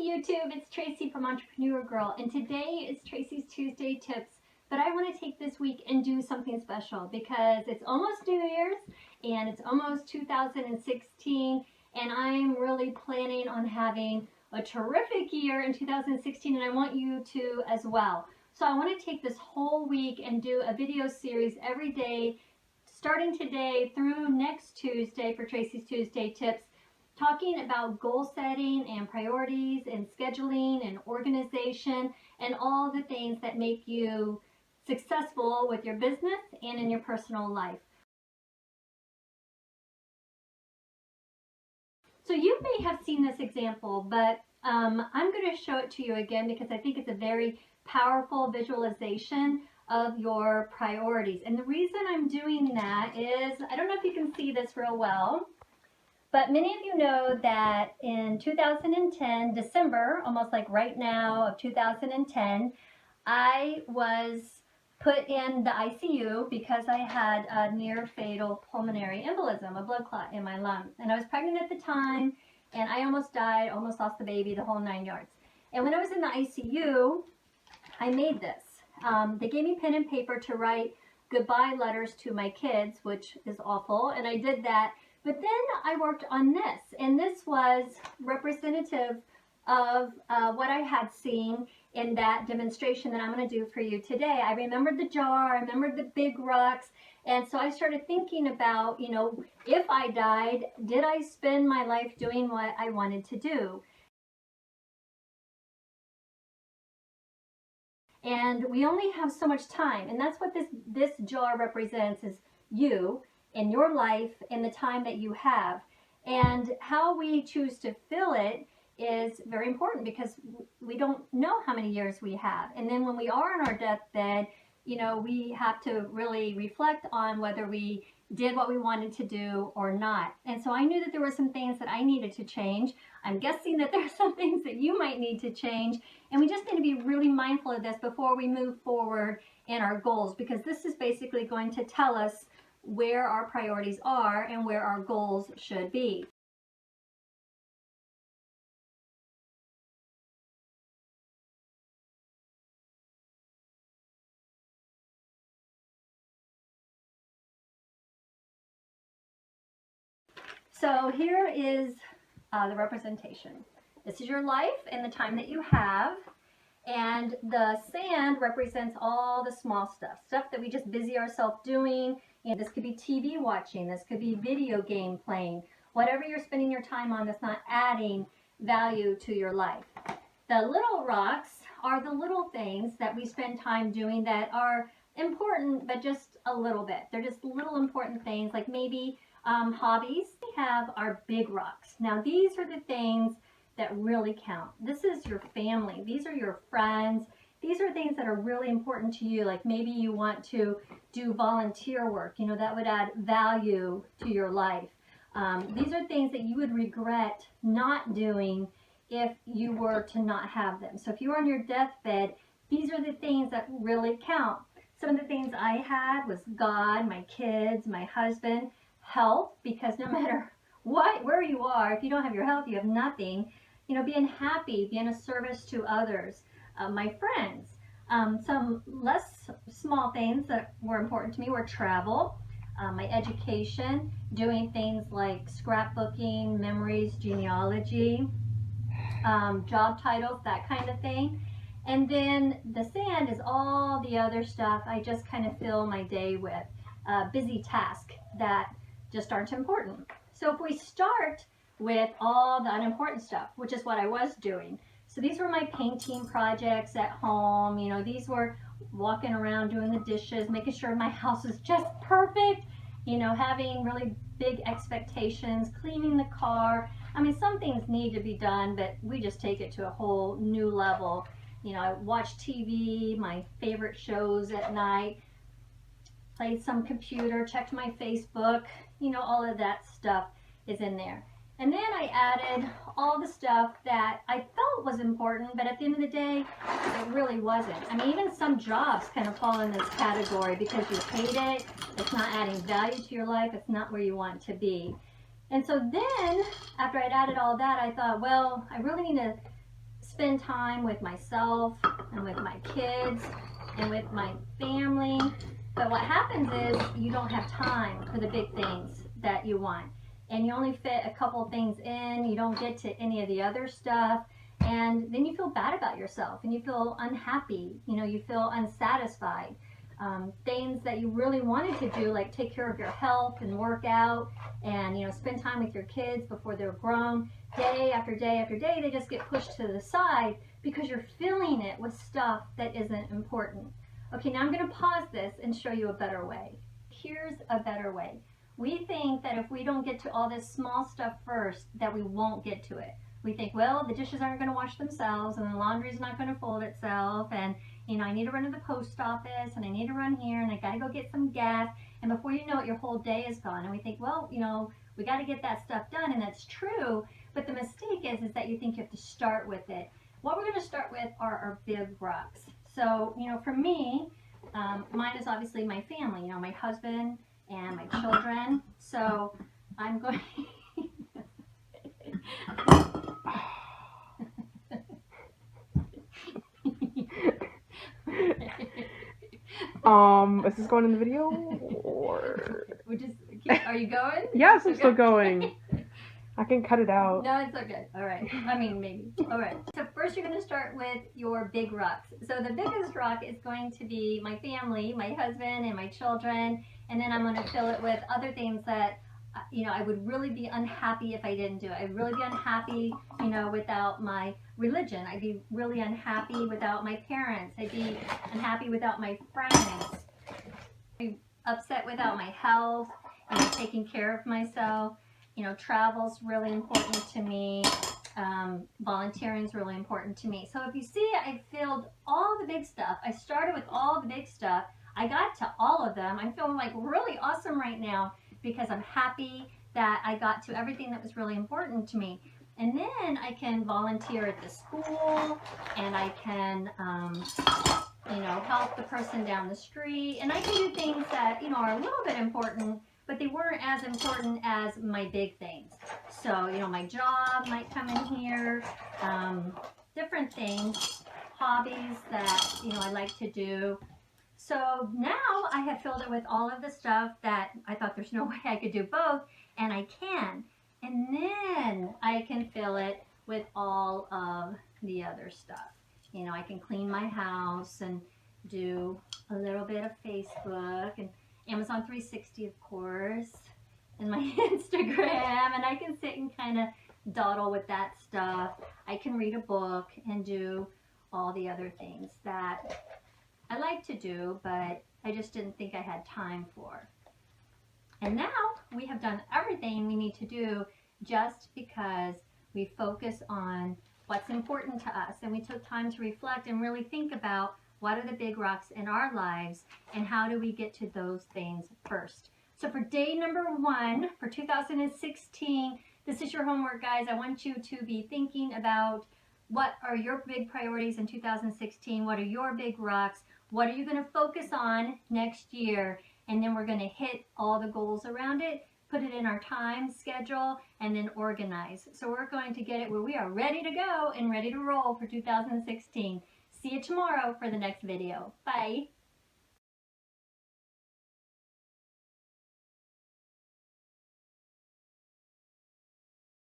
YouTube, it's Tracy from Entrepreneur Girl, and today is Tracy's Tuesday Tips. But I want to take this week and do something special because it's almost New Year's and it's almost 2016, and I'm really planning on having a terrific year in 2016, and I want you to as well. So I want to take this whole week and do a video series every day, starting today through next Tuesday for Tracy's Tuesday Tips, talking about goal setting and priorities and scheduling and organization and all the things that make you successful with your business and in your personal life. So you may have seen this example, but I'm going to show it to you again because I think it's a very powerful visualization of your priorities. And the reason I'm doing that is, I don't know if you can see this real well, but many of you know that in 2010, December, almost like right now of 2010, I was put in the ICU because I had a near fatal pulmonary embolism, a blood clot in my lung. And I was pregnant at the time, and I almost died, almost lost the baby, the whole 9 yards. And when I was in the ICU, I made this. They gave me pen and paper to write goodbye letters to my kids, which is awful, and I did that. But then I worked on this, and this was representative of what I had seen in that demonstration that I'm going to do for you today. I remembered the jar, I remembered the big rocks, and so I started thinking about, if I died, did I spend my life doing what I wanted to do? And we only have so much time, and that's what this jar represents, is you in your life and the time that you have. And how we choose to fill it is very important because we don't know how many years we have. And then when we are on our deathbed, we have to really reflect on whether we did what we wanted to do or not. And so I knew that there were some things that I needed to change. I'm guessing that there are some things that you might need to change. And we just need to be really mindful of this before we move forward in our goals, because this is basically going to tell us where our priorities are and where our goals should be. So here is the representation. This is your life and the time that you have. And the sand represents all the small stuff that we just busy ourselves doing. And this could be TV watching, this could be video game playing, whatever you're spending your time on that's not adding value to your life. The little rocks are the little things that we spend time doing that are important, but just a little bit. They're just little important things, like maybe hobbies. We have our big rocks. Now these are the things that really count. This is your family. These are your friends. These are things that are really important to you. Like maybe you want to do volunteer work, that would add value to your life. These are things that you would regret not doing if you were to not have them. So if you were on your deathbed, these are the things that really count. Some of the things I had was God, my kids, my husband, health, because no matter where you are, if you don't have your health, you have nothing. Being happy, being a service to others, my friends. Some less small things that were important to me were travel, my education, doing things like scrapbooking, memories, genealogy, job titles, that kind of thing. And then the sand is all the other stuff I just kind of fill my day with, busy tasks that just aren't important. So if we start with all the unimportant stuff, which is what I was doing. So these were my painting projects at home. These were walking around doing the dishes, making sure my house is just perfect, having really big expectations, cleaning the car. I mean, some things need to be done, but we just take it to a whole new level. I watch TV, my favorite shows at night, played some computer, checked my Facebook, all of that stuff is in there. And then I added all the stuff that I felt was important, but at the end of the day, it really wasn't. I mean, even some jobs kind of fall in this category because you hate it, it's not adding value to your life, it's not where you want to be. And so then, after I'd added all that, I thought, well, I really need to spend time with myself and with my kids and with my family. But what happens is you don't have time for the big things that you want. And you only fit a couple things in. You don't get to any of the other stuff. And then you feel bad about yourself and you feel unhappy. You know, you feel unsatisfied. Things that you really wanted to do, like take care of your health and work out and, you know, spend time with your kids before they're grown, day after day after day, they just get pushed to the side because you're filling it with stuff that isn't important. Okay, now I'm going to pause this and show you a better way. Here's a better way. We think that if we don't get to all this small stuff first, that we won't get to it. We think, well, the dishes aren't going to wash themselves and the laundry's not going to fold itself, and, you know, I need to run to the post office and I need to run here and I got to go get some gas, and before you know it, your whole day is gone. And we think, well, you know, we got to get that stuff done, and that's true, but the mistake is that you think you have to start with it. What we're going to start with are our big rocks. So, you know, for me, mine is obviously my family, you know, my husband and my children. So I'm going Is this going in the video or? Are you going? Yes, I'm still going. I can cut it out. No, it's okay. All right. I mean, maybe. All right. So first you're going to start with your big rocks. So the biggest rock is going to be my family, my husband and my children. And then I'm going to fill it with other things that, you know, I would really be unhappy if I didn't do it. I'd really be unhappy, you know, without my religion. I'd be really unhappy without my parents. I'd be unhappy without my friends. I'd be upset without my health and taking care of myself. You know, travel's really important to me. Volunteering is really important to me. So if you see, I filled all the big stuff. I started with all the big stuff. I got to all of them. I'm feeling like really awesome right now because I'm happy that I got to everything that was really important to me. And then I can volunteer at the school, and I can, you know, help the person down the street. And I can do things that, you know, are a little bit important, but they weren't as important as my big things. So, you know, my job might come in here, different things, hobbies that, you know, I like to do. So now I have filled it with all of the stuff that I thought there's no way I could do both, and I can. And then I can fill it with all of the other stuff. You know, I can clean my house and do a little bit of Facebook and Amazon 360, of course, and my Instagram, and I can sit and kind of dawdle with that stuff. I can read a book and do all the other things that I like to do, but I just didn't think I had time for. And now we have done everything we need to do just because we focus on what's important to us, and we took time to reflect and really think about what are the big rocks in our lives and how do we get to those things first. So for day number 1 for 2016, this is your homework, guys. I want you to be thinking about what are your big priorities in 2016, what are your big rocks, what are you going to focus on next year, and then we're going to hit all the goals around it, put it in our time schedule, and then organize. So we're going to get it where we are ready to go and ready to roll for 2016. See you tomorrow for the next video. Bye.